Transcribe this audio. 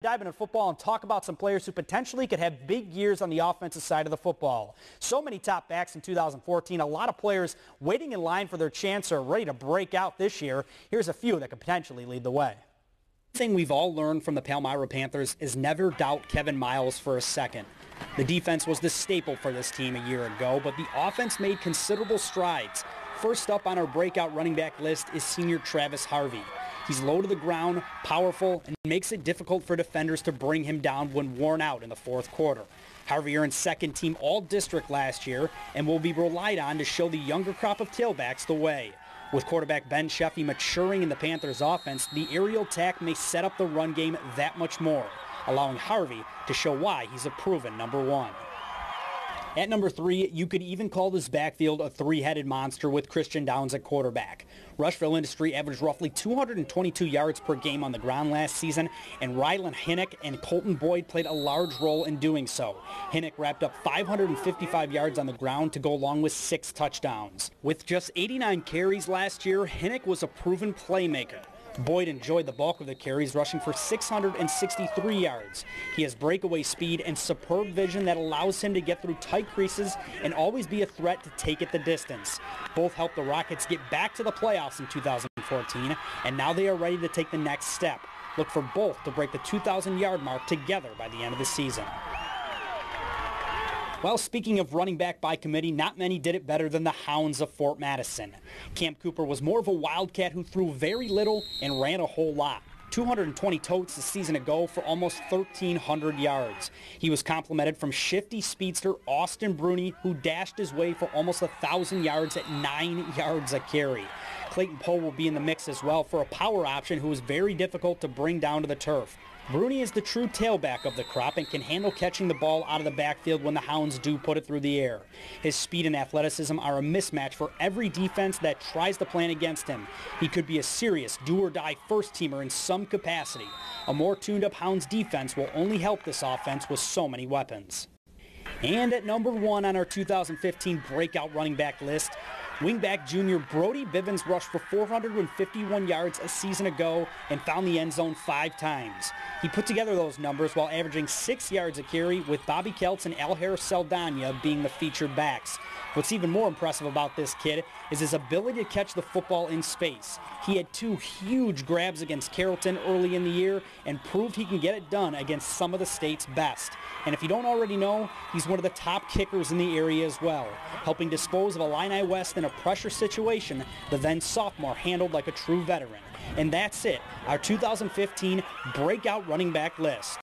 Dive into football and talk about some players who potentially could have big years on the offensive side of the football. So many top backs in 2014, a lot of players waiting in line for their chance or ready to break out this year. Here's a few that could potentially lead the way. The thing we've all learned from the Palmyra Panthers is never doubt Kevin Miles for a second. The defense was the staple for this team a year ago, but the offense made considerable strides. First up on our breakout running back list is senior Travis Harvey. He's low to the ground, powerful, and makes it difficult for defenders to bring him down when worn out in the fourth quarter. Harvey earned second-team All-District last year and will be relied on to show the younger crop of tailbacks the way. With quarterback Ben Sheffy maturing in the Panthers' offense, the aerial attack may set up the run game that much more, allowing Harvey to show why he's a proven number one. At number 3, you could even call this backfield a three-headed monster with Christian Downs at quarterback. Rushville Industry averaged roughly 222 yards per game on the ground last season, and Ryland, Henick, and Colton Boyd played a large role in doing so. Henick wrapped up 555 yards on the ground to go along with 6 touchdowns. With just 89 carries last year, Henick was a proven playmaker. Boyd enjoyed the bulk of the carries, rushing for 663 yards. He has breakaway speed and superb vision that allows him to get through tight creases and always be a threat to take it the distance. Both helped the Rockets get back to the playoffs in 2014, and now they are ready to take the next step. Look for both to break the 2,000-yard mark together by the end of the season. Well, speaking of running back by committee, not many did it better than the Hounds of Fort Madison. Camp Cooper was more of a wildcat who threw very little and ran a whole lot. 220 totes a season ago for almost 1,300 yards. He was complimented from shifty speedster Austin Bruni, who dashed his way for almost 1,000 yards at 9 yards a carry. Clayton Poe will be in the mix as well for a power option who is very difficult to bring down to the turf. Bruni is the true tailback of the crop and can handle catching the ball out of the backfield when the Hounds do put it through the air. His speed and athleticism are a mismatch for every defense that tries to plan against him. He could be a serious do-or-die first-teamer in some capacity. A more tuned-up Hounds defense will only help this offense with so many weapons. And at number 1 on our 2015 breakout running back list, wingback junior Brody Bivens rushed for 451 yards a season ago and found the end zone 5 times. He put together those numbers while averaging 6 yards a carry, with Bobby Keltz and Alher Saldana being the featured backs. What's even more impressive about this kid is his ability to catch the football in space. He had 2 huge grabs against Carrollton early in the year and proved he can get it done against some of the state's best. And if you don't already know, he's one of the top kickers in the area as well, helping dispose of Illini West in a pressure situation the then sophomore handled like a true veteran. And that's it, our 2015 breakout running back list.